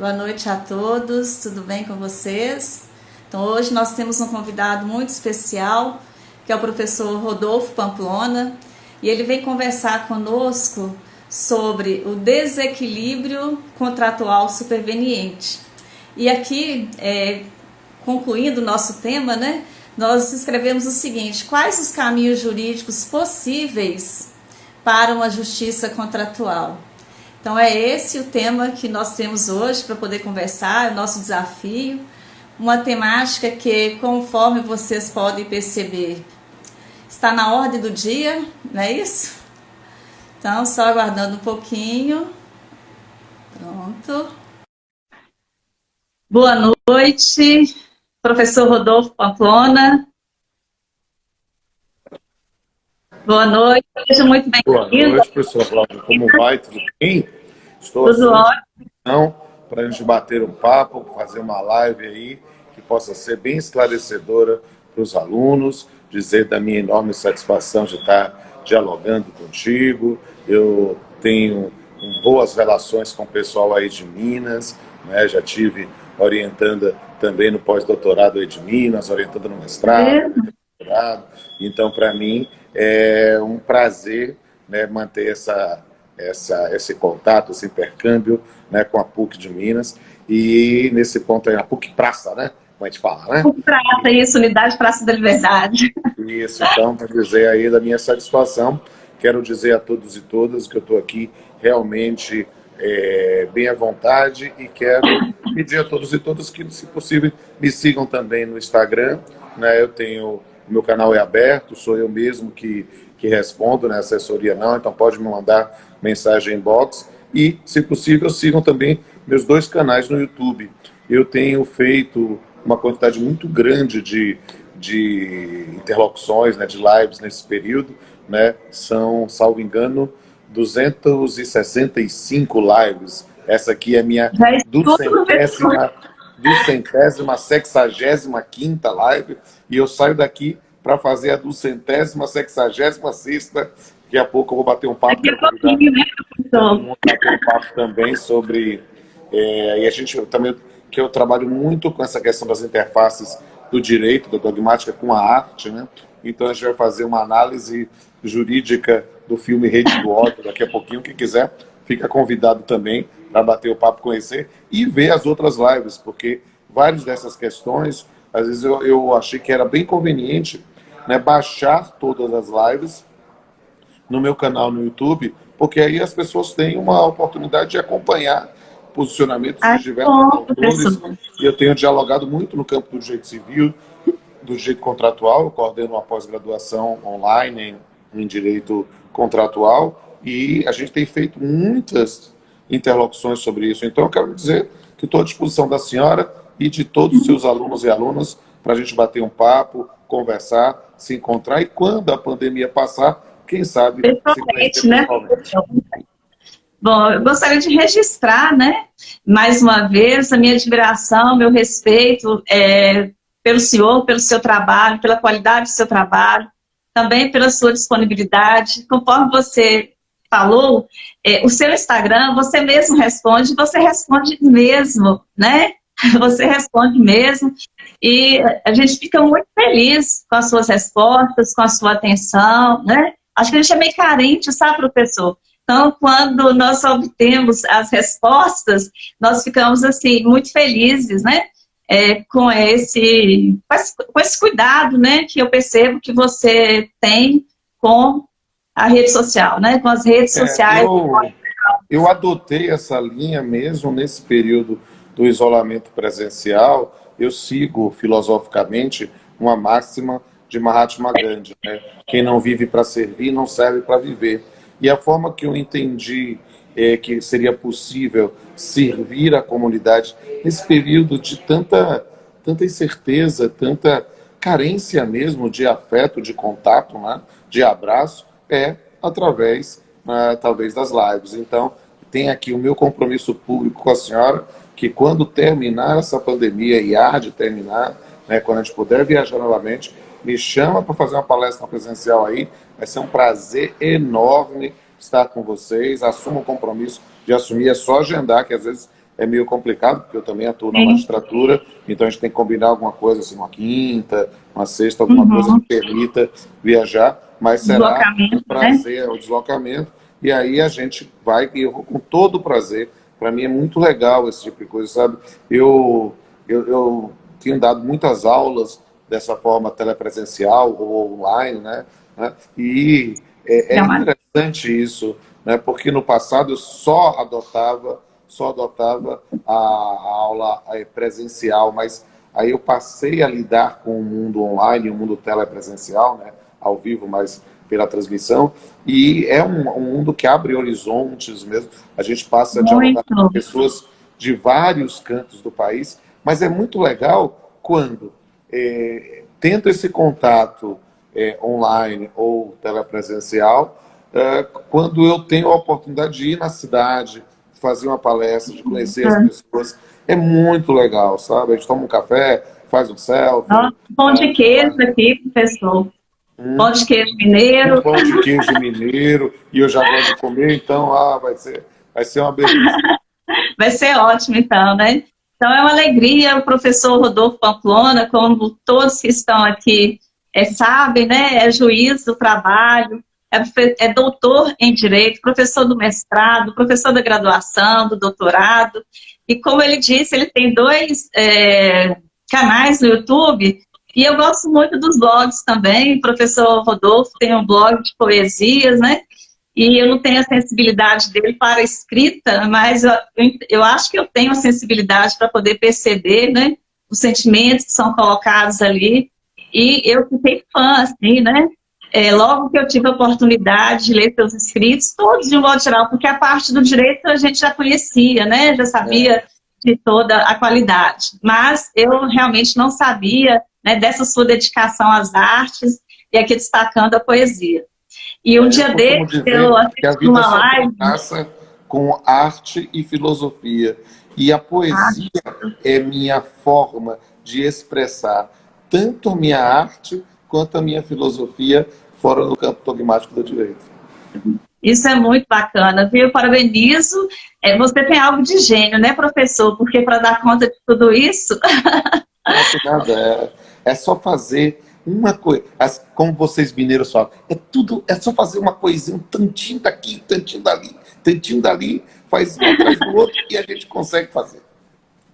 Boa noite a todos, tudo bem com vocês? Então, hoje nós temos um convidado muito especial, que é o professor Rodolfo Pamplona, e ele vem conversar conosco sobre o desequilíbrio contratual superveniente. E aqui, concluindo o nosso tema, né, nós escrevemos o seguinte: quais os caminhos jurídicos possíveis para uma justiça contratual? Então é esse o tema que nós temos hoje para poder conversar, é o nosso desafio, uma temática que, conforme vocês podem perceber, está na ordem do dia, não é isso? Então, só aguardando um pouquinho. Pronto. Boa noite, professor Rodolfo Pamplona. Boa noite, seja muito bem-vindo. Boa noite, professora Cláudia. Como vai? Tudo bem? Estou Tudo ótimo. para a gente bater um papo, fazer uma live aí que possa ser bem esclarecedora para os alunos, dizer da minha enorme satisfação de estar dialogando contigo. Eu tenho boas relações com o pessoal aí de Minas, né? Já tive orientando também no pós-doutorado aí de Minas, orientando no mestrado, doutorado. Então, para mim, é um prazer, né, manter esse contato, esse intercâmbio, né, com a PUC de Minas. E nesse ponto aí, a PUC Praça, né? Como a gente fala, né? PUC Praça, isso, Unidade Praça da Liberdade. Isso, então, para dizer aí da minha satisfação, quero dizer a todos e todas que eu estou aqui realmente bem à vontade e quero pedir a todos e todas que, se possível, me sigam também no Instagram, né? Eu tenho... O meu canal é aberto, sou eu mesmo que respondo, né? Assessoria não, então pode me mandar mensagem inbox. E, se possível, sigam também meus 2 canais no YouTube. Eu tenho feito uma quantidade muito grande de interlocuções, né, de lives nesse período, né? São, salvo engano, 265 lives. Essa aqui é a minha 265ª live, e eu saio daqui para fazer a 266ª. Daqui a pouco eu vou bater um papo. Daqui a pouquinho, né, professor? Vamos bater um papo também sobre... e a gente também, que eu trabalho muito com essa questão das interfaces do direito, da dogmática com a arte, né? Então a gente vai fazer uma análise jurídica do filme Rede do Ódio daqui a pouquinho. Quem quiser, fica convidado também para bater o papo, conhecer e ver as outras lives, porque várias dessas questões, às vezes eu achei que era bem conveniente, né, baixar todas as lives no meu canal no YouTube, porque aí as pessoas têm uma oportunidade de acompanhar posicionamentos de diversos autores. E eu tenho dialogado muito no campo do direito civil, do direito contratual. Eu coordeno uma pós-graduação online em direito contratual e a gente tem feito muitas interlocuções sobre isso. Então eu quero dizer que estou à disposição da senhora e de todos os seus alunos e alunas para a gente bater um papo, conversar, se encontrar e, quando a pandemia passar, quem sabe se conhecer pessoalmente. Bom, eu gostaria de registrar, né, mais uma vez, a minha admiração, meu respeito pelo senhor, pelo seu trabalho, pela qualidade do seu trabalho, também pela sua disponibilidade. Conforme você falou, o seu Instagram, você mesmo responde, você responde mesmo, né? Você responde mesmo, e a gente fica muito feliz com as suas respostas, com a sua atenção, né? Acho que a gente é meio carente, sabe, professor? Então, quando nós obtemos as respostas, nós ficamos, assim, muito felizes, né? Com esse cuidado, né? Que eu percebo que você tem com a rede social, né? Com as redes sociais. Eu adotei essa linha mesmo nesse período do isolamento presencial. Eu sigo filosoficamente uma máxima de Mahatma Gandhi, né? Quem não vive para servir, não serve para viver. E a forma que eu entendi que seria possível servir a comunidade nesse período de tanta incerteza, tanta carência mesmo de afeto, de contato, né? De abraço, através, talvez, das lives. Então, tem aqui o meu compromisso público com a senhora, que quando terminar essa pandemia, e há de terminar, né, quando a gente puder viajar novamente, me chama para fazer uma palestra presencial aí. Vai ser um prazer enorme estar com vocês. Assumo o compromisso de assumir, é só agendar, que às vezes é meio complicado, porque eu também atuo na Sim. magistratura, então a gente tem que combinar alguma coisa, assim, uma quinta, uma sexta, alguma coisa que Uhum. permita viajar, mas será um Deslocamento, né? prazer o deslocamento, e aí a gente vai, e eu vou com todo o prazer. Para mim é muito legal esse tipo de coisa, sabe? Eu tenho dado muitas aulas dessa forma telepresencial ou online, né? E é interessante isso, né? Porque no passado eu só adotava a aula presencial, mas aí eu passei a lidar com o mundo online, o mundo telepresencial, né? Ao vivo, mas pela transmissão, e é um mundo que abre horizontes mesmo. A gente passa a dialogar com Muito. pessoas de vários cantos do país, mas é muito legal quando, tendo esse contato online ou telepresencial, quando eu tenho a oportunidade de ir na cidade, fazer uma palestra, de conhecer as pessoas, é muito legal, sabe? A gente toma um café, faz um selfie, Nossa, pão de queijo faz aqui, professor. Pão de queijo um mineiro. pão de queijo mineiro, e eu já gosto de comer, então vai ser uma beleza. Vai ser ótimo, então, né? Então, é uma alegria. O professor Rodolfo Pamplona, como todos que estão aqui sabem, né? É juiz do trabalho, é doutor em Direito, professor do mestrado, professor da graduação, do doutorado. E, como ele disse, ele tem dois canais no YouTube. E eu gosto muito dos blogs também. O professor Rodolfo tem um blog de poesias, né? E eu não tenho a sensibilidade dele para a escrita, mas eu acho que eu tenho a sensibilidade para poder perceber, né, os sentimentos que são colocados ali. E eu fiquei fã, assim, né? Logo que eu tive a oportunidade de ler seus escritos, todos de um modo geral, porque a parte do direito a gente já conhecia, né? Já sabia de toda a qualidade. Mas eu realmente não sabia, né, dessa sua dedicação às artes e aqui destacando a poesia. E um Eu dia costumo desse, eu dizer que a assisti vida uma só tem live. graça com arte e filosofia. E a poesia é minha forma de expressar tanto a minha arte quanto a minha filosofia fora do campo dogmático do direito. Isso é muito bacana, viu? Parabenizo. Você tem algo de gênio, né, professor? Porque para dar conta de tudo isso, Não tem nada, é só fazer uma coisa, como vocês mineiros falam, é só fazer uma coisinha, um tantinho daqui, tantinho dali, faz um atrás do outro e a gente consegue fazer.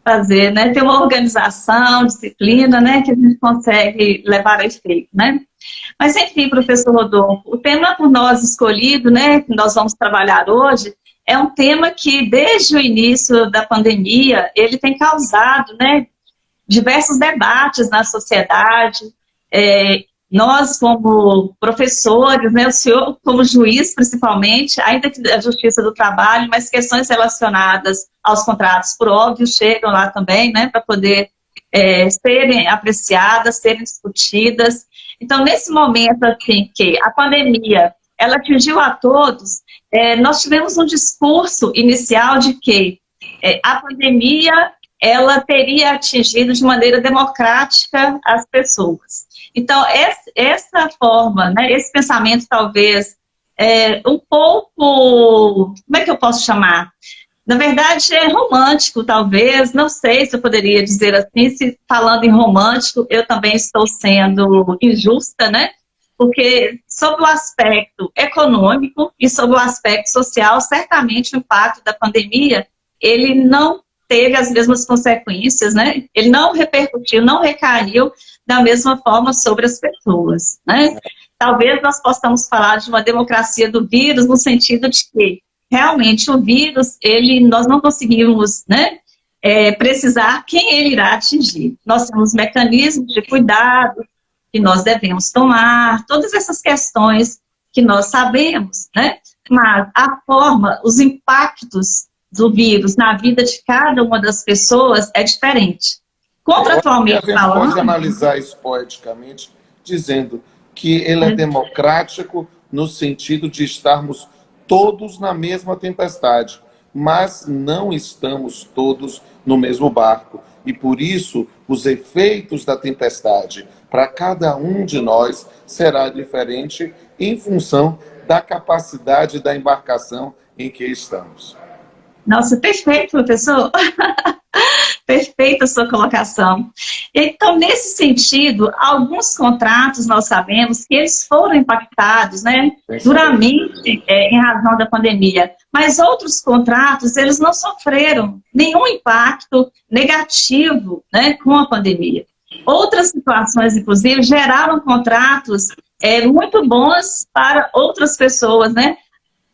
fazer, né? Ter uma organização, disciplina, né? Que a gente consegue levar a efeito, né? Mas, enfim, professor Rodolfo, o tema por nós escolhido, né? Que nós vamos trabalhar hoje, é um tema que, desde o início da pandemia, ele tem causado, né, diversos debates na sociedade. Nós, como professores, né, o senhor, como juiz, principalmente, ainda que da Justiça do Trabalho, mas questões relacionadas aos contratos, por óbvio, chegam lá também, né, para poder serem apreciadas, serem discutidas. Então, nesse momento, assim, que a pandemia, ela atingiu a todos, nós tivemos um discurso inicial de que a pandemia ela teria atingido de maneira democrática as pessoas. Então, essa forma, né, esse pensamento talvez um pouco, como é que eu posso chamar? Na verdade, é romântico, talvez, não sei se eu poderia dizer assim, se falando em romântico, eu também estou sendo injusta, né? Porque sob o aspecto econômico e sob o aspecto social, certamente o impacto da pandemia, ele não teve as mesmas consequências, né? Ele não repercutiu, não recaiu da mesma forma sobre as pessoas, né? Talvez nós possamos falar de uma democracia do vírus no sentido de que realmente o vírus, nós não conseguimos, né, precisar quem ele irá atingir. Nós temos mecanismos de cuidado que nós devemos tomar, todas essas questões que nós sabemos, né? Mas a forma, os impactos do vírus na vida de cada uma das pessoas é diferente. E a Contratualmente gente pode falando, analisar isso poeticamente, dizendo que ele é democrático no sentido de estarmos todos na mesma tempestade, mas não estamos todos no mesmo barco. E por isso, os efeitos da tempestade para cada um de nós será diferente em função da capacidade da embarcação em que estamos. Nossa, perfeito, professor. Perfeita a sua colocação. Então, nesse sentido, alguns contratos nós sabemos que eles foram impactados, né, duramente, em razão da pandemia, mas outros contratos, eles não sofreram nenhum impacto negativo, né, com a pandemia. Outras situações, inclusive, geraram contratos muito bons para outras pessoas, né?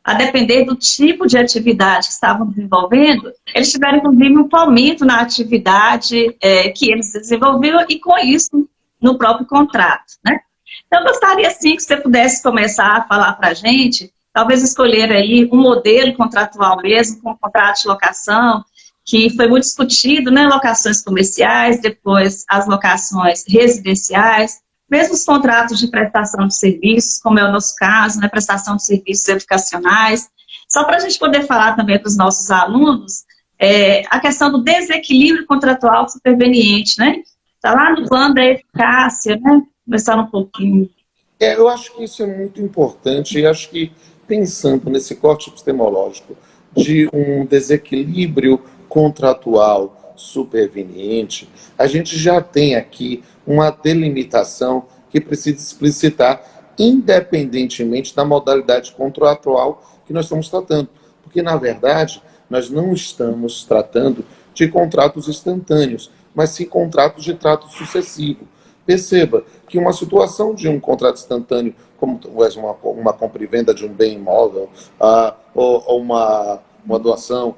A depender do tipo de atividade que estavam desenvolvendo, eles tiveram, inclusive, um aumento na atividade que eles desenvolveram e, com isso, no próprio contrato, né? Então, eu gostaria, sim, que você pudesse começar a falar para a gente, talvez escolher aí um modelo contratual mesmo, com contrato de locação, que foi muito discutido, né? Locações comerciais, depois as locações residenciais, mesmo os contratos de prestação de serviços, como é o nosso caso, né, prestação de serviços educacionais, só para a gente poder falar também para os nossos alunos, a questão do desequilíbrio contratual superveniente, né? Está lá no plano da eficácia, né? Começar um pouquinho. Eu acho que isso é muito importante, e acho que pensando nesse corte epistemológico de um desequilíbrio contratual superveniente, a gente já tem aqui uma delimitação que precisa explicitar, independentemente da modalidade contratual que nós estamos tratando. Porque, na verdade, nós não estamos tratando de contratos instantâneos, mas sim contratos de trato sucessivo. Perceba que uma situação de um contrato instantâneo, como uma compra e venda de um bem imóvel, ou uma doação,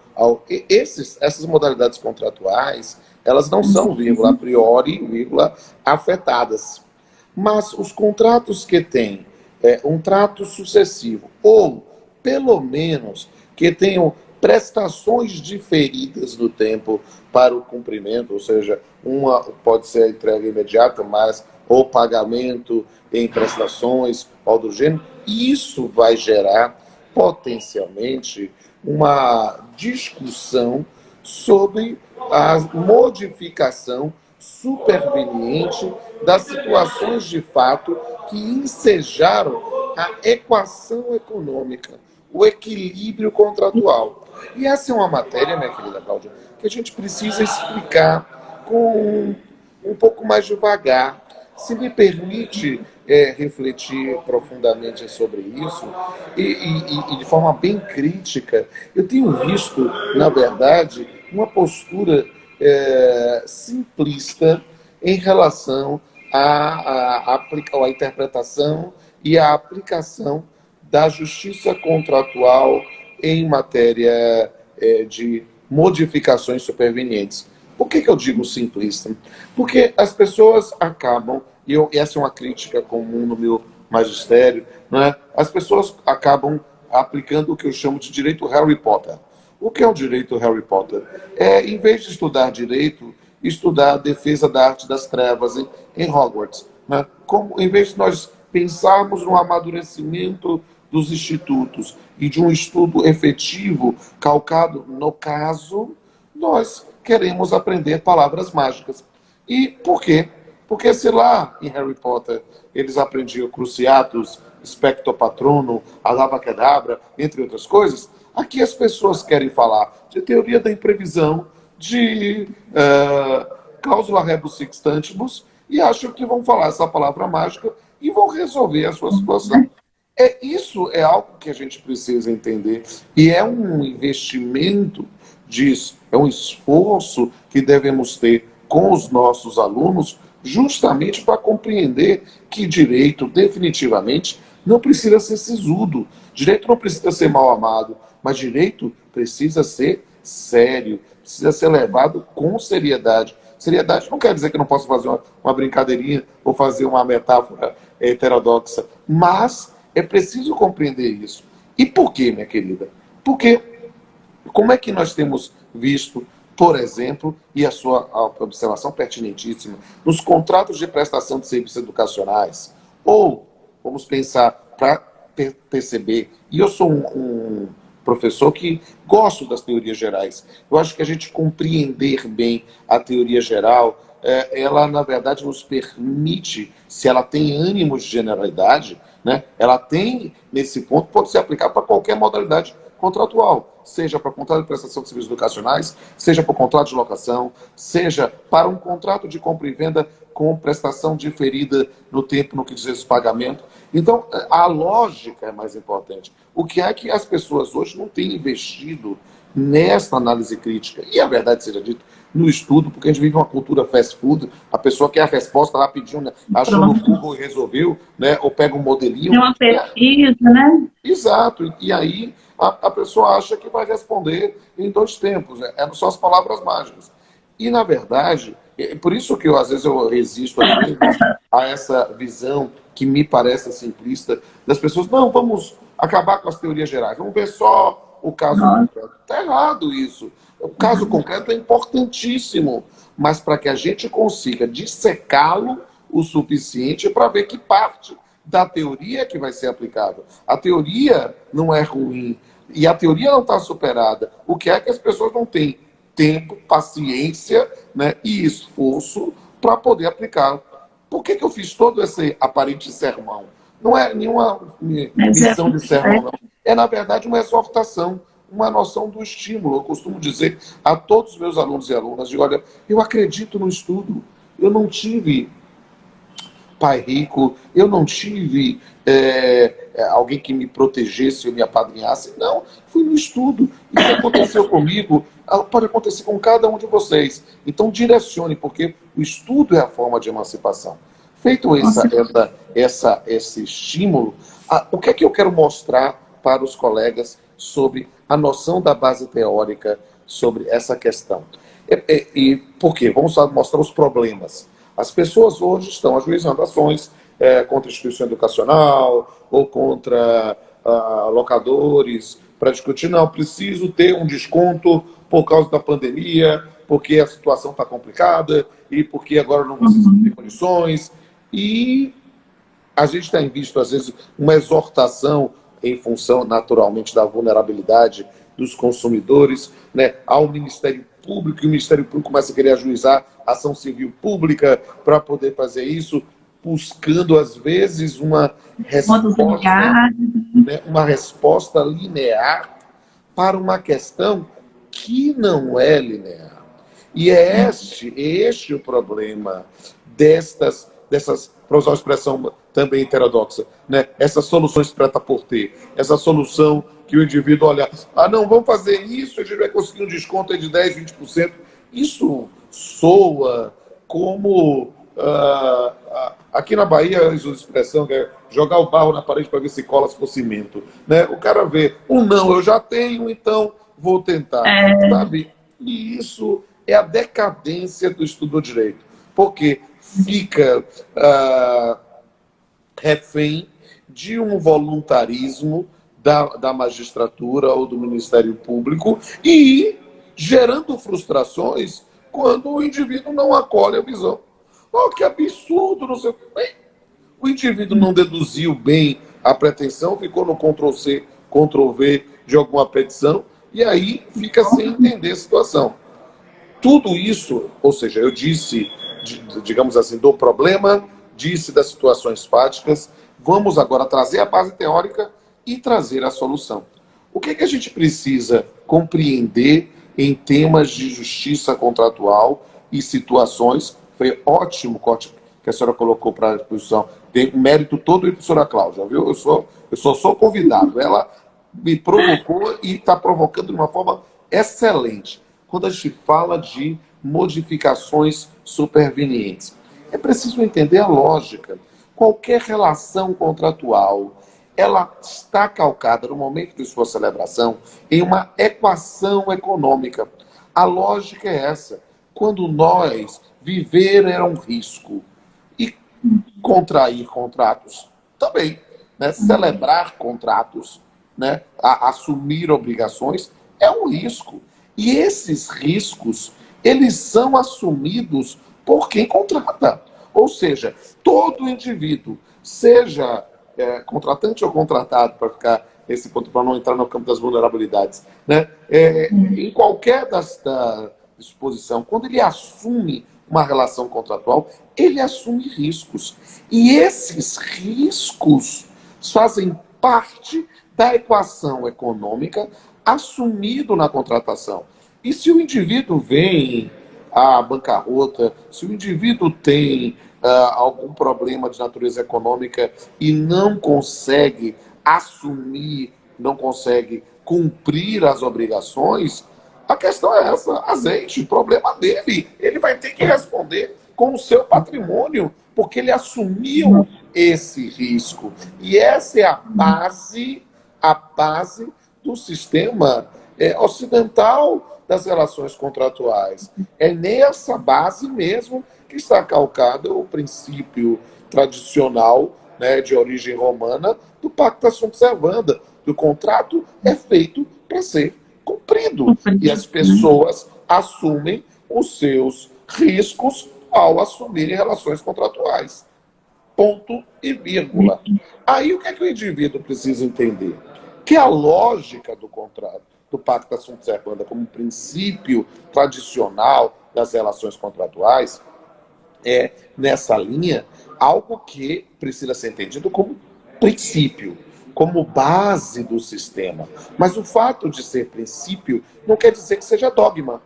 essas modalidades contratuais, elas não são, vírgula, a priori, vírgula, afetadas. Mas os contratos que têm um trato sucessivo, ou pelo menos que tenham prestações diferidas no tempo para o cumprimento, ou seja, uma pode ser a entrega imediata, mas ou pagamento em prestações, ou do gênero, isso vai gerar potencialmente uma discussão sobre a modificação superveniente das situações de fato que ensejaram a equação econômica, o equilíbrio contratual. E essa é uma matéria, minha querida Cláudia, que a gente precisa explicar com um pouco mais devagar. Se me permite refletir profundamente sobre isso e de forma bem crítica, eu tenho visto, na verdade, uma postura simplista em relação à interpretação e à aplicação da justiça contratual em matéria de modificações supervenientes. Por que eu digo simplista? Porque as pessoas acabam, e essa é uma crítica comum no meu magistério, né? As pessoas acabam aplicando o que eu chamo de direito Harry Potter. O que é o direito Harry Potter? Em vez de estudar direito, estudar a defesa da arte das trevas em Hogwarts. Né? Em vez de nós pensarmos no amadurecimento dos institutos e de um estudo efetivo calcado no caso, nós queremos aprender palavras mágicas. E por quê? Porque se lá em Harry Potter eles aprendiam Cruciatus, Specto Patrono, Avada Kedavra, entre outras coisas, aqui as pessoas querem falar de teoria da imprevisão, de cláusula rebus sic stantibus, e acham que vão falar essa palavra mágica e vão resolver a sua situação. Isso é algo que a gente precisa entender, e é um investimento disso, é um esforço que devemos ter com os nossos alunos, justamente para compreender que direito, definitivamente, não precisa ser sisudo, direito não precisa ser mal amado, mas direito precisa ser sério, precisa ser levado com seriedade. Seriedade não quer dizer que eu não posso fazer uma brincadeirinha ou fazer uma metáfora heterodoxa, mas é preciso compreender isso. E por quê, minha querida? Porque como é que nós temos visto, por exemplo, e a sua observação pertinentíssima, nos contratos de prestação de serviços educacionais, ou, vamos pensar, para perceber, e eu sou um professor que gosto das teorias gerais, eu acho que a gente compreender bem a teoria geral, ela, na verdade, nos permite, se ela tem ânimos de generalidade, né, ela tem, nesse ponto, pode ser aplicada para qualquer modalidade contratual, seja para contrato de prestação de serviços educacionais, seja para o contrato de locação, seja para um contrato de compra e venda com prestação diferida no tempo, no que diz respeito ao pagamento. Então, a lógica é mais importante. O que é que as pessoas hoje não têm investido nessa análise crítica? E a verdade seja dita, no estudo, porque a gente vive uma cultura fast food, a pessoa quer a resposta rapidinho, né? Achou no Google e resolveu, né? Ou pega um modelinho. Tem uma pesquisa, né? Exato. E aí a pessoa acha que vai responder em 2 tempos. São as palavras mágicas. E, na verdade, por isso que às vezes eu resisto a essa visão que me parece simplista das pessoas. Não, vamos acabar com as teorias gerais. Vamos ver só o caso concreto. Está errado isso. O caso concreto é importantíssimo, mas para que a gente consiga dissecá-lo o suficiente para ver que parte da teoria que vai ser aplicável. A teoria não é ruim e a teoria não está superada. O que é que as pessoas não têm? Tempo, paciência, né, e esforço para poder aplicar. Por que eu fiz todo esse aparente sermão? Não é nenhuma missão de sermão, não. É, na verdade, uma exortação, uma noção do estímulo. Eu costumo dizer a todos os meus alunos e alunas, de, olha, eu acredito no estudo. Eu não tive pai rico, eu não tive alguém que me protegesse ou me apadrinhasse. Não, fui no estudo. Isso aconteceu comigo, pode acontecer com cada um de vocês. Então direcione, porque o estudo é a forma de emancipação. Feito esse estímulo, o que é que eu quero mostrar para os colegas sobre a noção da base teórica sobre essa questão? E por quê? Vamos mostrar os problemas. As pessoas hoje estão ajuizando ações contra a instituição educacional ou contra locadores para discutir, não, preciso ter um desconto por causa da pandemia, porque a situação está complicada e porque agora não vocês não têm condições. E a gente tem visto, às vezes, uma exortação em função, naturalmente, da vulnerabilidade dos consumidores, né, ao Ministério Público, e o Ministério Público começa a querer ajuizar ação civil pública para poder fazer isso, buscando, às vezes, uma resposta linear para uma questão que não é linear. E é este o problema dessas, para usar uma expressão também heterodoxa, né? Essas soluções preta-por-ter, essa solução que o indivíduo olha, não, vamos fazer isso, a gente vai conseguir um desconto de 10%, 20%. Isso soa como... aqui na Bahia, eu uso a expressão que é jogar o barro na parede para ver se cola, se for cimento. Né? O cara vê, não, eu já tenho, então vou tentar. Sabe? E isso é a decadência do estudo do direito. Porque fica refém de um voluntarismo da magistratura ou do Ministério Público e gerando frustrações quando o indivíduo não acolhe a visão. Que absurdo, não sei o que. O indivíduo não deduziu bem a pretensão, ficou no Ctrl-C, Ctrl-V de alguma petição, e aí fica sem entender a situação. Tudo isso, ou seja, eu disse, digamos assim, do problema, disse das situações fáticas, vamos agora trazer a base teórica e trazer a solução. O que a gente precisa compreender em temas de justiça contratual e situações? Foi ótimo o corte que a senhora colocou para a exposição. Tem mérito todo da professora Cláudia, viu? Eu só sou convidado. Ela me provocou e está provocando de uma forma excelente. Quando a gente fala de modificações supervenientes, é preciso entender a lógica. Qualquer relação contratual, ela está calcada, no momento de sua celebração, em uma equação econômica. A lógica é essa. Quando nós viver era um risco e contrair contratos também, né? Celebrar contratos, né? Assumir obrigações é um risco. E esses riscos, eles são assumidos por quem contrata. Ou seja, todo indivíduo, seja contratante ou contratado, para ficar esse ponto, para não entrar no campo das vulnerabilidades, né? Em qualquer da disposição, quando ele assume uma relação contratual, ele assume riscos. E esses riscos fazem parte da equação econômica assumido na contratação. E se o indivíduo vem à bancarrota, se o indivíduo tem algum problema de natureza econômica e não consegue assumir, não consegue cumprir as obrigações, a questão é essa, azeite, o problema dele. Ele vai ter que responder com o seu patrimônio, porque ele assumiu esse risco. E essa é a base do sistema ocidental das relações contratuais. É nessa base mesmo que está calcado o princípio tradicional, né, de origem romana, do pacta sunt servanda, que o contrato é feito para ser cumprido. E as pessoas assumem os seus riscos ao assumirem relações contratuais. Ponto e vírgula. Aí o que é que o indivíduo precisa entender? Que a lógica do contrato, do pacta sunt servanda, como princípio tradicional das relações contratuais, é, nessa linha, algo que precisa ser entendido como princípio, como base do sistema. Mas o fato de ser princípio não quer dizer que seja dogma.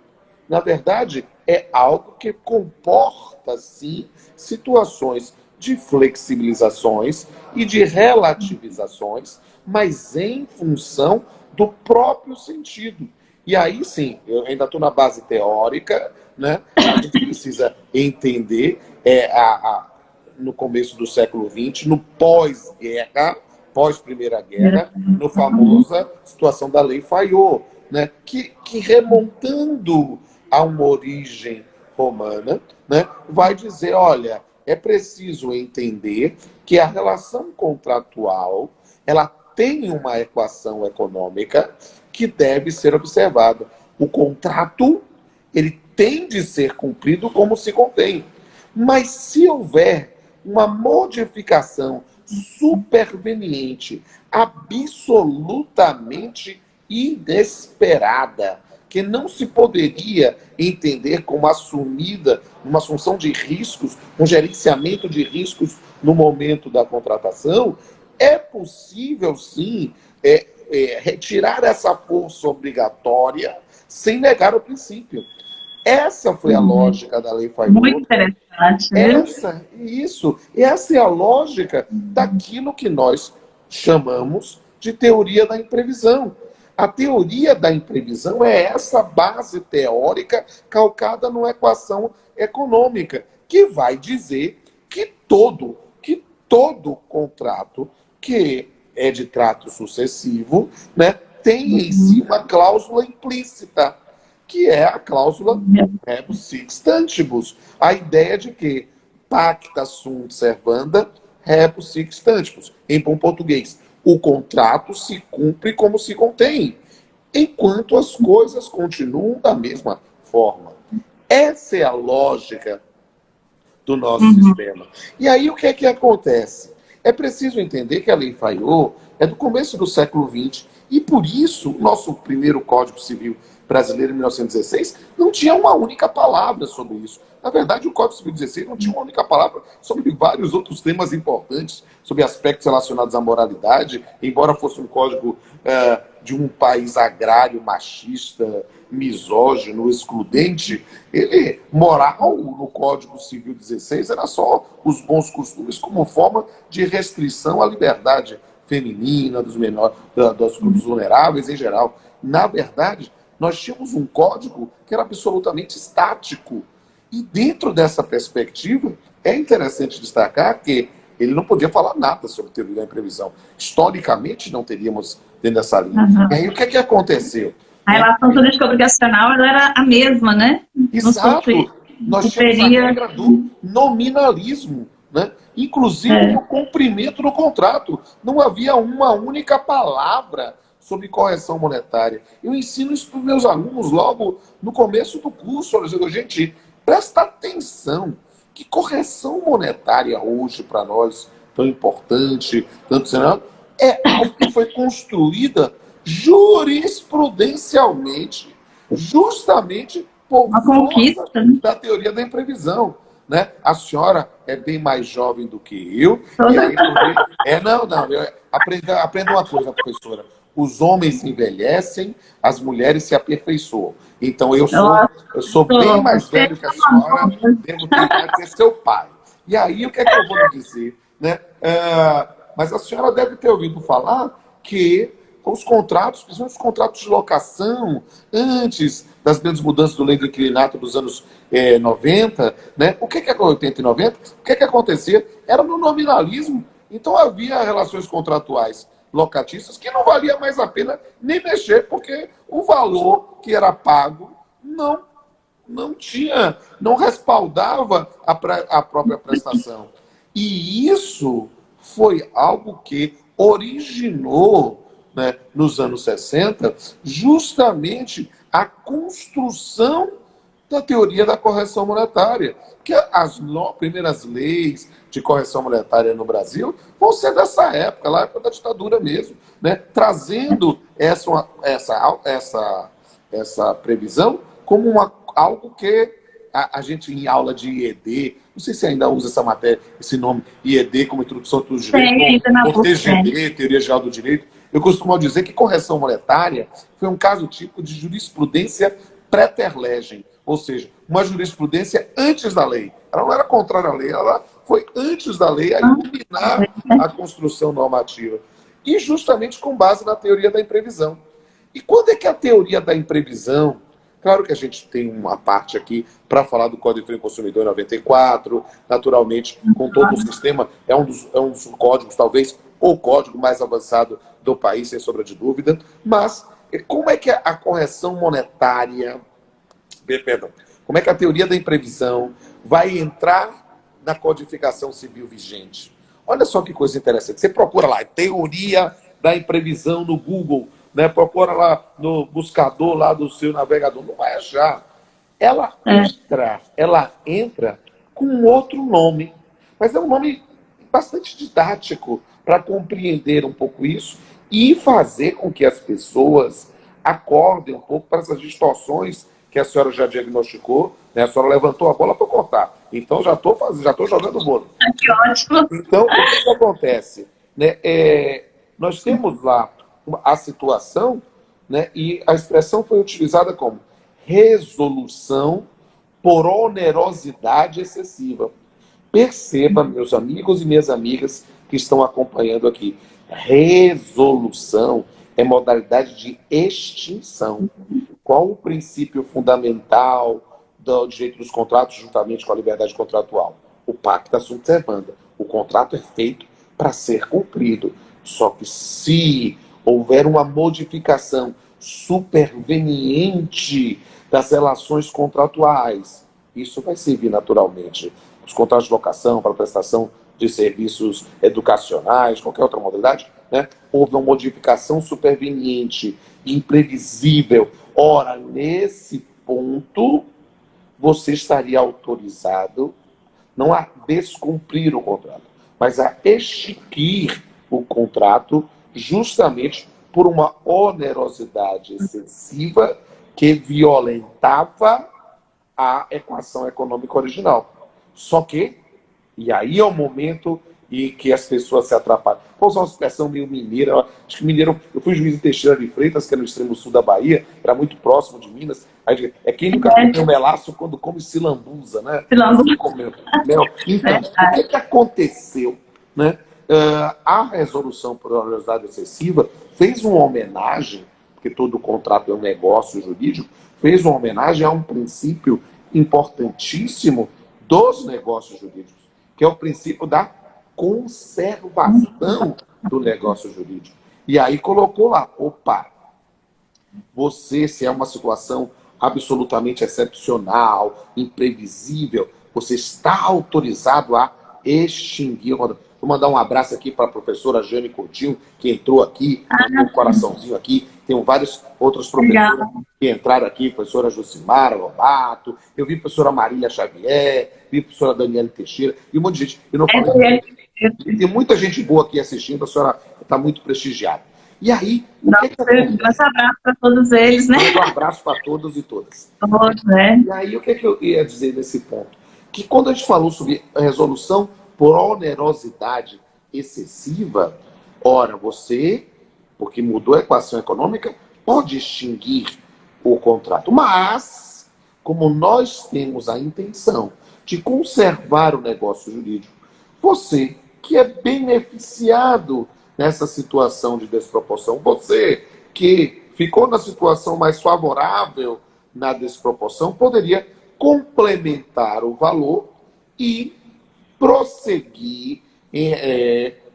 Na verdade, é algo que comporta, sim, situações de flexibilizações e de relativizações, mas em função do próprio sentido. E aí, sim, eu ainda estou na base teórica, né? A gente precisa entender no começo do século XX, no pós-guerra, pós-Primeira Guerra, no famosa situação da Lei Fayot, né? que remontando a uma origem romana, né? Vai dizer, olha, é preciso entender que a relação contratual ela tem uma equação econômica que deve ser observada. O contrato ele tem de ser cumprido como se contém. Mas se houver uma modificação superveniente, absolutamente inesperada, que não se poderia entender como assumida, uma assunção de riscos, um gerenciamento de riscos no momento da contratação, é possível, sim, retirar essa força obrigatória sem negar o princípio. Essa foi a lógica da Lei Fayot. Muito interessante, né? Essa é a lógica daquilo que nós chamamos de teoria da imprevisão. A teoria da imprevisão é essa base teórica calcada numa equação econômica, que vai dizer que todo contrato que é de trato sucessivo, né, tem em si uma cláusula implícita, que é a cláusula rebus sic stantibus. A ideia de que pacta sunt servanda, rebus sic stantibus. Em bom português, o contrato se cumpre como se contém, enquanto as coisas continuam da mesma forma. Essa é a lógica do nosso sistema. E aí o que é que acontece? É preciso entender que a Lei Fayot é do começo do século XX, e por isso o nosso primeiro Código Civil brasileiro, em 1916, não tinha uma única palavra sobre isso. Na verdade, o Código Civil 16 não tinha uma única palavra sobre vários outros temas importantes, sobre aspectos relacionados à moralidade, embora fosse um código de um país agrário, machista, misógino, excludente. Ele, moral, no Código Civil 16, era só os bons costumes como forma de restrição à liberdade feminina, dos menores, dos grupos vulneráveis em geral. Na verdade, nós tínhamos um código que era absolutamente estático. E dentro dessa perspectiva, é interessante destacar que ele não podia falar nada sobre teoria da imprevisão. Historicamente, não teríamos dentro dessa linha. E aí, o que é que aconteceu? A relação jurídica obrigacional ela era a mesma, né? Exato. Nós tínhamos a regra do nominalismo, né? Inclusive no cumprimento do contrato. Não havia uma única palavra sobre correção monetária. Eu ensino isso para os meus alunos logo no começo do curso. Eu digo, gente, presta atenção que correção monetária hoje para nós, tão importante, tanto é algo que foi construída jurisprudencialmente, justamente por força da teoria da imprevisão. né? A senhora é bem mais jovem do que eu. E Toda... aí, aprenda uma coisa, professora. Os homens envelhecem, as mulheres se aperfeiçoam. Então, eu sou bem mais Você velho que a senhora, devo ter idade de ser seu pai. E aí, o que é que eu vou lhe dizer? Né? Mas a senhora deve ter ouvido falar que os contratos, principalmente os contratos de locação, antes das grandes mudanças do lei do inquilinato dos anos 90, né? O que é 80 e 90? O que acontecia? Era no nominalismo. Então havia relações contratuais locatícias que não valia mais a pena nem mexer, porque o valor que era pago não respaldava a própria prestação. E isso foi algo que originou, né, nos anos 60, justamente a construção da teoria da correção monetária. Que as primeiras leis de correção monetária no Brasil vão ser dessa época, lá época da ditadura mesmo, né, trazendo essa previsão como algo que a gente, em aula de IED, não sei se ainda usa essa matéria, esse nome IED como Introdução do Direito, ou TGD, Teoria Geral do Direito, eu costumo dizer que correção monetária foi um caso típico de jurisprudência preterlegem, ou seja, uma jurisprudência antes da lei. Ela não era contrária à lei, ela foi antes da lei a iluminar a construção normativa. E justamente com base na teoria da imprevisão. E quando é que a teoria da imprevisão... Claro que a gente tem uma parte aqui para falar do Código de Defesa do Consumidor em 94, naturalmente, com todo o sistema, é um dos códigos, talvez, o código mais avançado do país, sem sombra de dúvida. Mas como é que a correção monetária, como é que a teoria da imprevisão vai entrar na codificação civil vigente? Olha só que coisa interessante. Você procura lá, teoria da imprevisão no Google, né? Procura lá no buscador lá do seu navegador, não vai achar. Ela entra com um outro nome, mas é um nome bastante didático para compreender um pouco isso e fazer com que as pessoas acordem um pouco para essas distorções que a senhora já diagnosticou, né? A senhora levantou a bola para cortar. Então já estou jogando bola. Que ótimo. Então, o que acontece? Né? Nós temos lá a situação, né, e a expressão foi utilizada como resolução por onerosidade excessiva. Perceba, meus amigos e minhas amigas que estão acompanhando aqui, resolução é modalidade de extinção. Qual o princípio fundamental do direito dos contratos juntamente com a liberdade contratual? O pacta sunt servanda. O contrato é feito para ser cumprido. Só que se houver uma modificação superveniente das relações contratuais, isso vai servir naturalmente os contratos de locação para prestação de serviços educacionais, qualquer outra modalidade, né? Houve uma modificação superveniente, imprevisível. Ora, nesse ponto, você estaria autorizado não a descumprir o contrato, mas a extinguir o contrato justamente por uma onerosidade excessiva que violentava a equação econômica original. Só que, e aí é o momento em que as pessoas se atrapalham. Vou usar uma expressão meio mineira. Acho que mineiro, eu fui juiz em Teixeira de Freitas, que é no extremo sul da Bahia, era muito próximo de Minas. Aí, quem nunca comeu melaço quando come silambuza, né? Silambuza. Então, o que aconteceu, né? A resolução por onerosidade excessiva fez uma homenagem, porque todo contrato é um negócio jurídico, fez uma homenagem a um princípio importantíssimo dos negócios jurídicos, que é o princípio da conservação do negócio jurídico. E aí colocou lá, opa, você, se é uma situação absolutamente excepcional, imprevisível, você está autorizado a extinguir. Vou mandar um abraço aqui para a professora Jane Coutinho, que entrou aqui, mandou um coraçãozinho aqui. Tem vários outros professores que entraram aqui, professora Jucimara Lobato, eu vi a professora Marília Xavier, vi a professora Daniela Teixeira, e um monte de gente. Eu não falei. Tem muita gente boa aqui assistindo, a senhora está muito prestigiada. E aí, um abraço para todos eles, né? Um abraço para todos e todas. Todos, né? E aí, o que eu ia dizer nesse ponto? que quando a gente falou sobre a resolução por onerosidade excessiva, ora, você, porque mudou a equação econômica, pode extinguir o contrato. Mas, como nós temos a intenção de conservar o negócio jurídico, você que é beneficiado nessa situação de desproporção, você que ficou na situação mais favorável na desproporção, poderia complementar o valor e prosseguir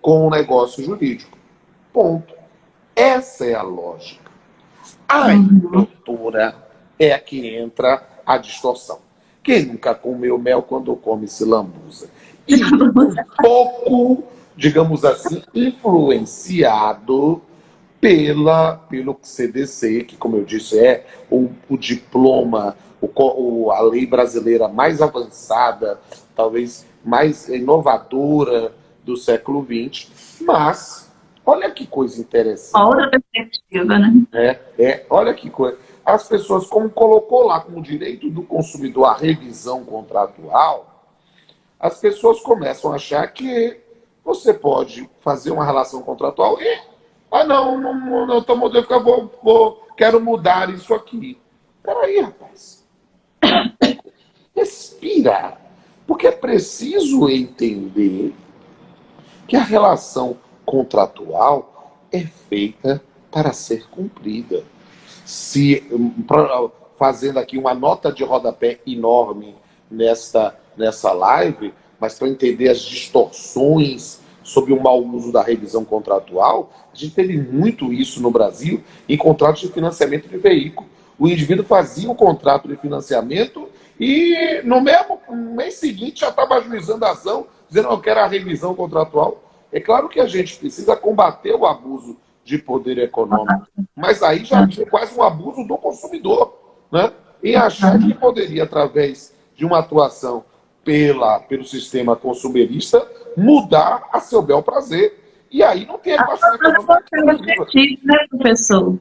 com o negócio jurídico. Ponto. Essa é a lógica. Aí, doutora, é que entra a distorção. Quem nunca comeu mel quando come se lambuza? E um pouco, digamos assim, influenciado pelo CDC, que, como eu disse, é o diploma, a lei brasileira mais avançada, talvez mais inovadora do século XX. Mas, olha que coisa interessante. Uma outra perspectiva, né? Olha que coisa. As pessoas, como colocou lá como direito do consumidor a revisão contratual, as pessoas começam a achar que você pode fazer uma relação contratual e não tô mudando, quero mudar isso aqui. Peraí, rapaz. Respira. Porque é preciso entender que a relação contratual é feita para ser cumprida. Fazendo aqui uma nota de rodapé enorme nessa live, mas para entender as distorções sobre o mau uso da revisão contratual, a gente teve muito isso no Brasil em contratos de financiamento de veículo. O indivíduo fazia o contrato de financiamento e no mês seguinte já estava ajuizando a ação, dizendo que eu quero a revisão contratual. É claro que a gente precisa combater o abuso de poder econômico, mas aí já é quase um abuso do consumidor, né? Em achar que poderia, através de uma atuação pelo sistema consumerista, mudar a seu bel prazer. E aí não tem equação econômica. Né, professor?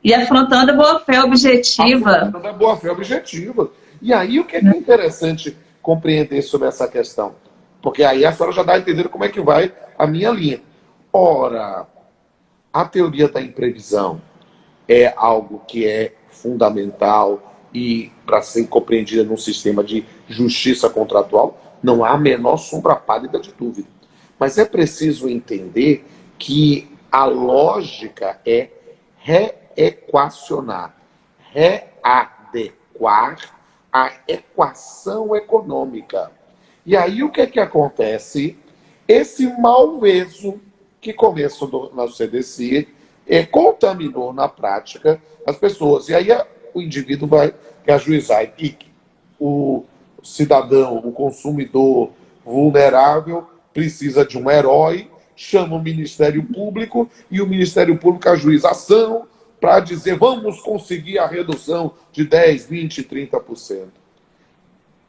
E afrontando a boa-fé objetiva. Afrontando a boa-fé objetiva. E aí o que é interessante compreender sobre essa questão? Porque aí a senhora já dá a entender como é que vai a minha linha. Ora, a teoria da imprevisão é algo que é fundamental e para ser compreendida num sistema de justiça contratual, não há a menor sombra pálida de dúvida. Mas é preciso entender que a lógica é reequacionar, readequar a equação econômica. E aí o que é que acontece? Esse malveso que começou no CDC contaminou na prática as pessoas. E aí o indivíduo vai ajuizar. E o cidadão, o consumidor vulnerável, precisa de um herói, chama o Ministério Público e o Ministério Público ajuiza ação para dizer vamos conseguir a redução de 10%, 20%, 30%.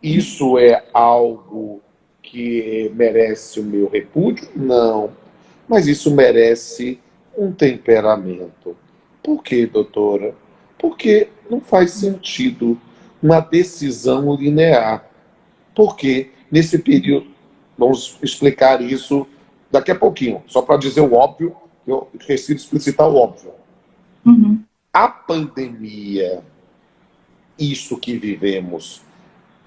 Isso é algo que merece o meu repúdio? Não. Mas isso merece um temperamento. Por quê, doutora? Porque não faz sentido uma decisão linear. Porque nesse período, vamos explicar isso daqui a pouquinho, só para dizer o óbvio, eu preciso explicitar o óbvio. A pandemia, isso que vivemos,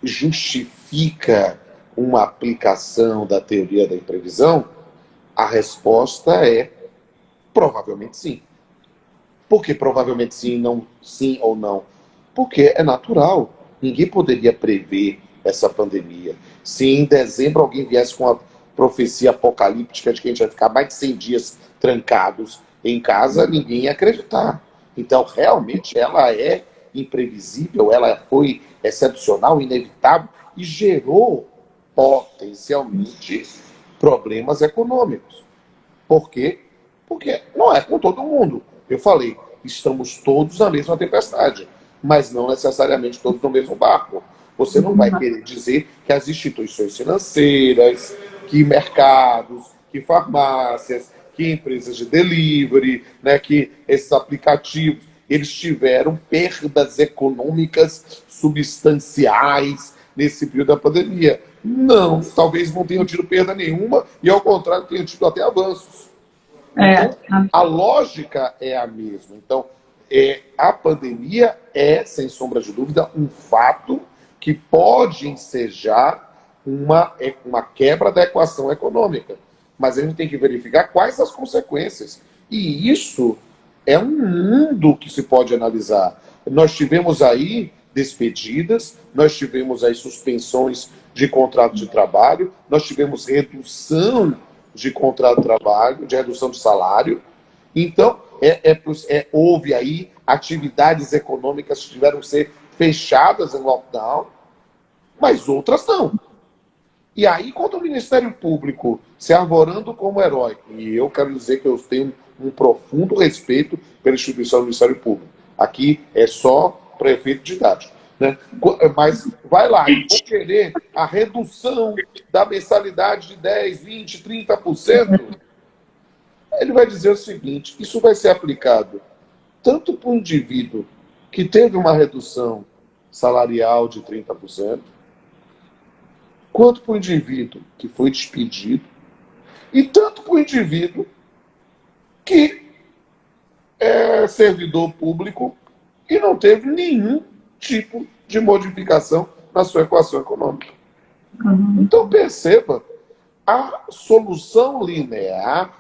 justifica uma aplicação da teoria da imprevisão? A resposta é provavelmente sim. Por que provavelmente sim, não sim ou não? Porque é natural. Ninguém poderia prever essa pandemia. Se em dezembro alguém viesse com a profecia apocalíptica de que a gente vai ficar mais de 100 dias trancados em casa, ninguém ia acreditar. Então, realmente, ela é imprevisível, ela foi excepcional, inevitável e gerou potencialmente problemas econômicos. Por quê? Porque não é com todo mundo. Eu falei, estamos todos na mesma tempestade, mas não necessariamente todos no mesmo barco. Você não vai querer dizer que as instituições financeiras, que mercados, que farmácias, que empresas de delivery, né, que esses aplicativos, eles tiveram perdas econômicas substanciais nesse período da pandemia. Não, talvez não tenham tido perda nenhuma e, ao contrário, tenham tido até avanços. Então, a lógica é a mesma. Então, a pandemia é, sem sombra de dúvida, um fato que pode ensejar uma quebra da equação econômica. Mas a gente tem que verificar quais as consequências. E isso é um mundo que se pode analisar. Nós tivemos aí despedidas, nós tivemos aí suspensões de contrato de trabalho, nós tivemos redução de contrato de trabalho, de redução de salário. Então, houve aí atividades econômicas que tiveram que ser fechadas em lockdown, mas outras não. E aí, quando o Ministério Público se arvorando como herói, e eu quero dizer que eu tenho um profundo respeito pela instituição do Ministério Público. Aqui é só para efeito didático, né? Mas vai lá, e vou querer a redução da mensalidade de 10%, 20%, 30%. Ele vai dizer o seguinte: isso vai ser aplicado tanto para o indivíduo que teve uma redução salarial de 30%, quanto para o indivíduo que foi despedido, e tanto para o indivíduo que é servidor público e não teve nenhum tipo de modificação na sua equação econômica. Então, perceba, a solução linear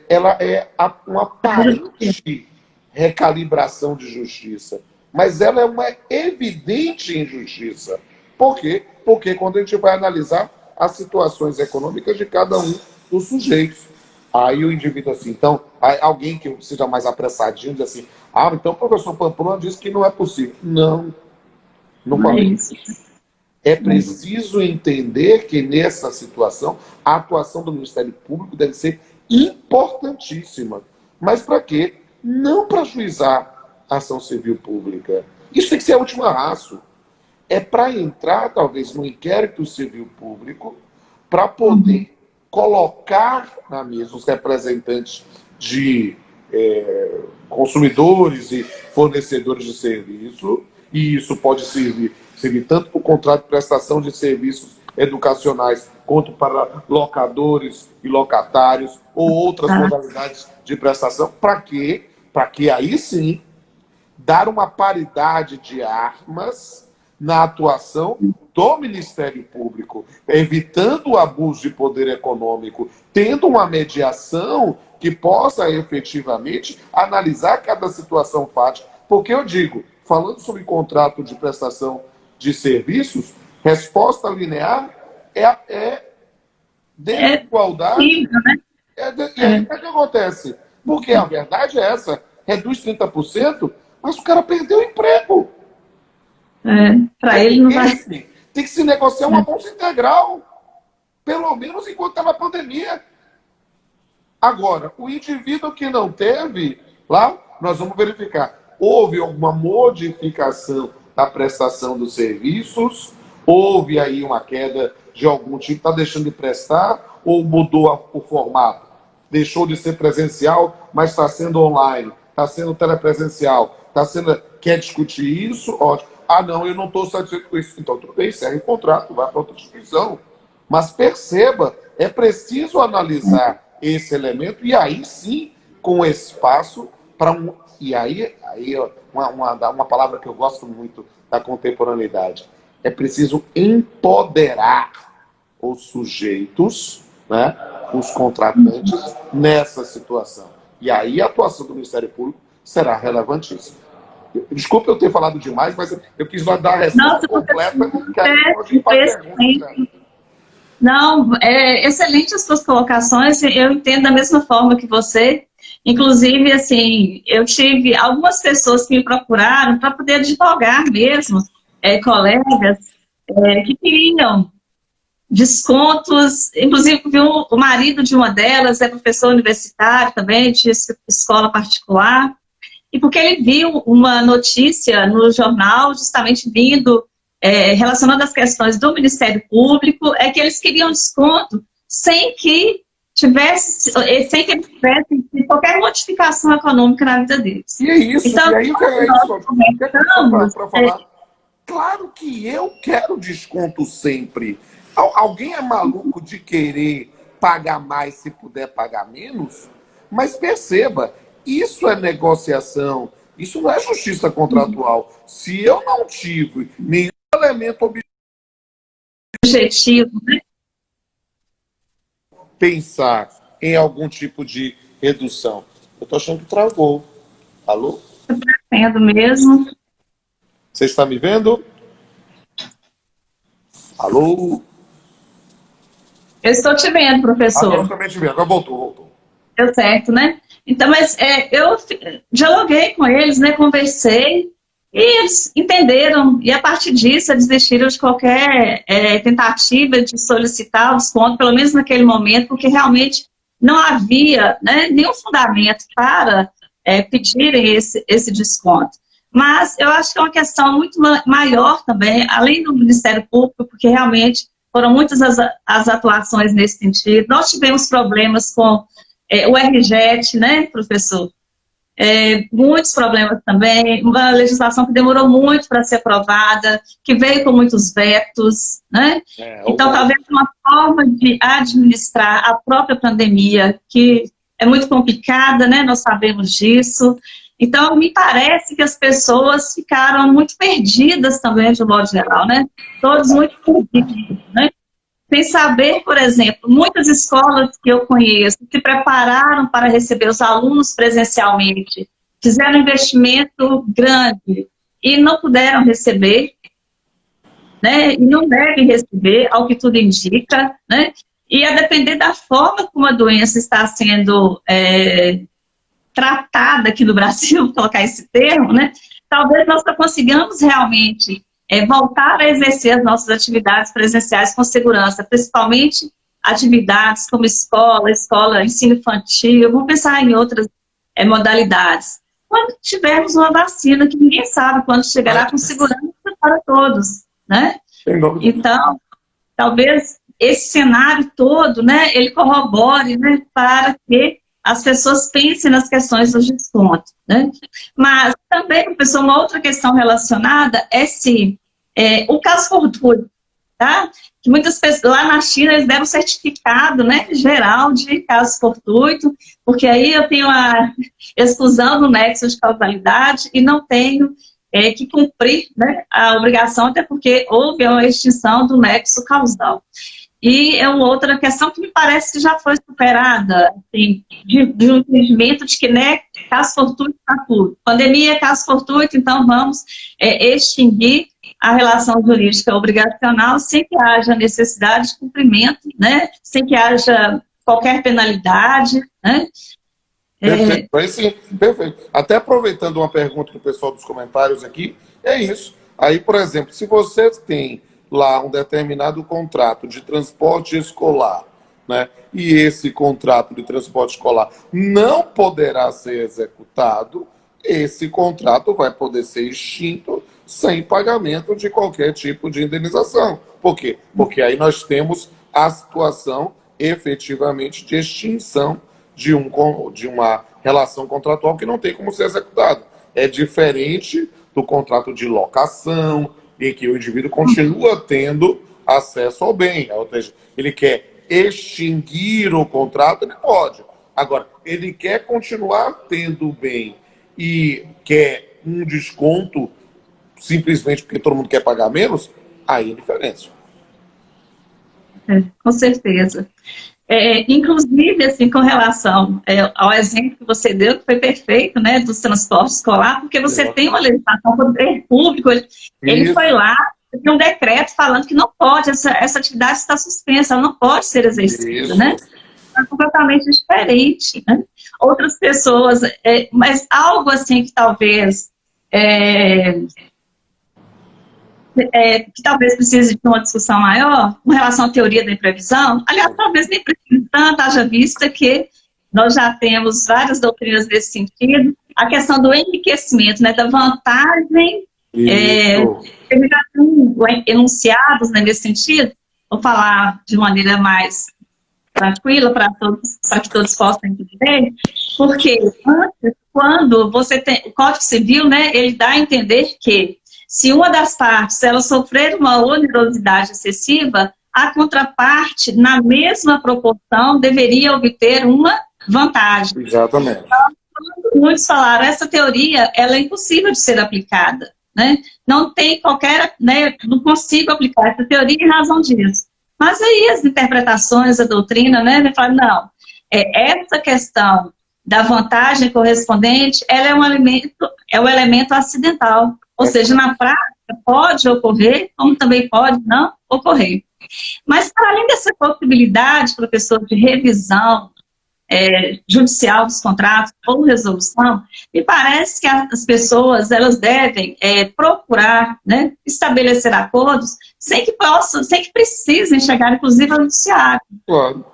ela é uma aparente recalibração de justiça, mas ela é uma evidente injustiça. Por quê? Porque quando a gente vai analisar as situações econômicas de cada um dos sujeitos, aí o indivíduo assim, então, alguém que seja mais apressadinho diz assim, então o professor Pamplona disse que não é possível. Não, não falei isso. É preciso entender que nessa situação a atuação do Ministério Público deve ser importantíssima. Mas para quê? Não para juizar a ação civil pública. Isso tem que ser a última raça. É para entrar, talvez, no inquérito civil público, para poder colocar na mesa os representantes de consumidores e fornecedores de serviço, e isso pode servir tanto para o contrato de prestação de serviços educacionais, quanto para locadores e locatários, ou outras modalidades de prestação. Para quê? Para que aí sim dar uma paridade de armas na atuação do Ministério Público, evitando o abuso de poder econômico, tendo uma mediação que possa efetivamente analisar cada situação fática. Porque eu digo, falando sobre contrato de prestação de serviços, resposta linear é desigualdade. E aí o que acontece? Porque a verdade é essa, reduz 30%, mas o cara perdeu o emprego. Para ele não vai... Tem que se negociar uma bolsa integral, pelo menos enquanto está na pandemia. Agora, o indivíduo que não teve, lá nós vamos verificar, houve alguma modificação na prestação dos serviços, houve aí uma queda de algum tipo, está deixando de prestar, ou mudou o formato, deixou de ser presencial, mas está sendo online, está sendo telepresencial, quer discutir isso? Ótimo. Não, eu não estou satisfeito com isso. Então, tudo bem, encerra o contrato, vai para outra instituição. Mas perceba, é preciso analisar esse elemento e aí sim, com espaço para um... E aí uma palavra que eu gosto muito da contemporaneidade. É preciso empoderar os sujeitos, né, os contratantes, nessa situação. E aí a atuação do Ministério Público será relevantíssima. Desculpa eu ter falado demais, mas eu quis dar a resposta completa, que aí pode ir para a pergunta. Não, excelente as suas colocações, eu entendo da mesma forma que você. Inclusive, assim, eu tive algumas pessoas que me procuraram para poder advogar mesmo, colegas que queriam descontos, inclusive o marido de uma delas é professor universitário também, de escola particular, e porque ele viu uma notícia no jornal, justamente vindo, relacionando as questões do Ministério Público, que eles queriam desconto sem que eles tivessem qualquer modificação econômica na vida deles. E é isso, então, e aí o que é isso? O que é para falar? Claro que eu quero desconto sempre. Alguém é maluco de querer pagar mais se puder pagar menos? Mas perceba, isso é negociação, isso não é justiça contratual. Se eu não tive nenhum elemento objetivo, né? pensar em algum tipo de redução, eu estou achando que travou. Alô? Sendo mesmo. Você está me vendo? Alô? Eu estou te vendo, Agora eu professor. também te vendo. Agora voltou. Deu certo, né? Então, mas eu dialoguei com eles, né? Conversei, e eles entenderam, e a partir disso eles desistiram de qualquer tentativa de solicitar o desconto, pelo menos naquele momento, porque realmente não havia, né, nenhum fundamento para pedirem esse desconto. Mas eu acho que é uma questão muito maior também, além do Ministério Público, porque realmente foram muitas as atuações nesse sentido. Nós tivemos problemas com o RJET, né, professor? Muitos problemas também, uma legislação que demorou muito para ser aprovada, que veio com muitos vetos, né? Então, talvez uma forma de administrar a própria pandemia, que é muito complicada, né? Nós sabemos disso. Então, me parece que as pessoas ficaram muito perdidas também, de modo geral, né? Todos muito perdidos, né? Sem saber, por exemplo, muitas escolas que eu conheço se prepararam para receber os alunos presencialmente, fizeram um investimento grande e não puderam receber, né? E não devem receber, ao que tudo indica, né? E a depender da forma como a doença está sendo tratada aqui no Brasil, vou colocar esse termo, né? Talvez nós consigamos realmente voltar a exercer as nossas atividades presenciais com segurança, principalmente atividades como escola, ensino infantil, vamos pensar em outras modalidades. Quando tivermos uma vacina, que ninguém sabe quando chegará com segurança para todos, né? Então, talvez esse cenário todo, né, ele corrobore, né, para que as pessoas pensem nas questões dos descontos, né? Mas também, professor, uma outra questão relacionada é se o caso fortuito, tá? Que muitas pessoas, lá na China, eles deram certificado, né, geral de caso fortuito, porque aí eu tenho a exclusão do nexo de causalidade e não tenho que cumprir, né, a obrigação, até porque houve uma extinção do nexo causal. E é uma outra questão que me parece que já foi superada, assim, de um entendimento de que, né, caso fortuito para tudo. Pandemia é caso fortuito, então vamos extinguir a relação jurídica obrigacional sem que haja necessidade de cumprimento, né, sem que haja qualquer penalidade, né. Perfeito, aí sim, perfeito. Até aproveitando uma pergunta do pessoal dos comentários aqui, é isso. Aí, por exemplo, se você tem lá um determinado contrato de transporte escolar, né, e esse contrato de transporte escolar não poderá ser executado, esse contrato vai poder ser extinto sem pagamento de qualquer tipo de indenização. Por quê? Porque aí nós temos a situação efetivamente de extinção de uma relação contratual que não tem como ser executado. É diferente do contrato de locação, em que o indivíduo continua tendo acesso ao bem. Ou seja, ele quer extinguir o contrato, ele pode. Agora, ele quer continuar tendo o bem e quer um desconto simplesmente porque todo mundo quer pagar menos, aí é diferente. Com certeza. Inclusive, assim, com relação ao exemplo que você deu, que foi perfeito, né, dos transportes escolar, porque você tem uma legislação do poder público, ele foi lá, tem um decreto falando que não pode, essa atividade está suspensa, ela não pode ser exercida, né? É completamente diferente, né? Outras pessoas, mas algo assim que talvez que talvez precise de uma discussão maior com relação à teoria da imprevisão. Aliás, talvez nem precise tanto, haja vista que nós já temos várias doutrinas nesse sentido. A questão do enriquecimento, né, da vantagem, ele já tem enunciados, né, nesse sentido. Vou falar de maneira mais tranquila para que todos possam entender, porque antes, quando você tem o Código Civil, né, ele dá a entender que Se uma das partes ela sofrer uma onerosidade excessiva, a contraparte, na mesma proporção, deveria obter uma vantagem. Exatamente. Muitos falaram, essa teoria ela é impossível de ser aplicada, né? Não tem qualquer, né, não consigo aplicar essa teoria em razão disso. Mas aí as interpretações da doutrina, né, me falam, não, essa questão da vantagem correspondente, ela é um elemento acidental, ou seja, na prática pode ocorrer, como também pode não ocorrer. Mas para além dessa possibilidade, professor, de revisão judicial dos contratos ou resolução, me parece que as pessoas elas devem procurar, né, estabelecer acordos sem que precisem chegar, inclusive, ao judiciário. Claro.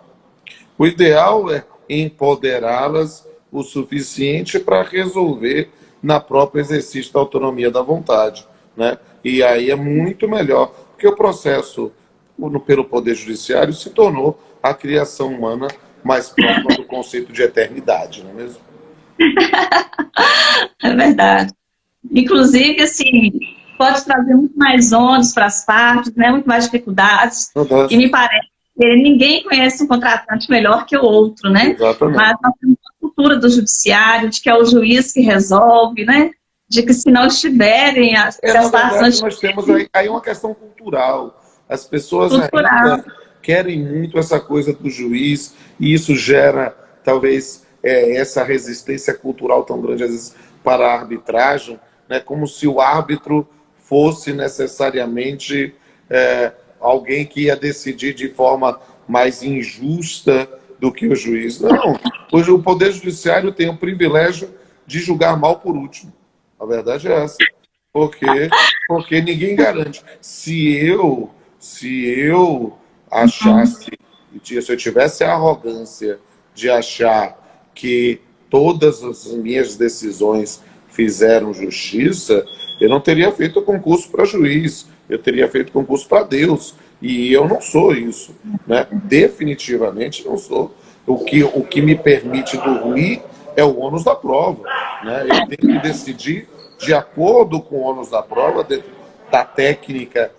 O ideal é empoderá-las o suficiente para resolver na própria exercício da autonomia da vontade, né? E aí é muito melhor, porque o processo pelo Poder Judiciário se tornou a criação humana mais próxima do conceito de eternidade, não é mesmo? É verdade. Inclusive, assim, pode trazer muito mais ônus para as partes, né? Muito mais dificuldades. Verdade. E me parece que ninguém conhece um contratante melhor que o outro, né? Exatamente. Mas nós temos uma cultura do judiciário, de que é o juiz que resolve, né? De que se não estiverem as partes... Nós temos aí uma questão cultural. As pessoas ainda querem muito essa coisa do juiz, e isso gera, talvez, essa resistência cultural tão grande, às vezes, para a arbitragem, né? Como se o árbitro fosse necessariamente alguém que ia decidir de forma mais injusta do que o juiz. Não, hoje o Poder Judiciário tem o privilégio de julgar mal por último. A verdade é essa. Porque ninguém garante. Se eu achasse, se eu tivesse a arrogância de achar que todas as minhas decisões fizeram justiça, eu não teria feito concurso para juiz, eu teria feito concurso para Deus, e eu não sou isso, né? Definitivamente não sou. O que me permite dormir é o ônus da prova, né? Eu tenho que decidir de acordo com o ônus da prova, dentro da técnica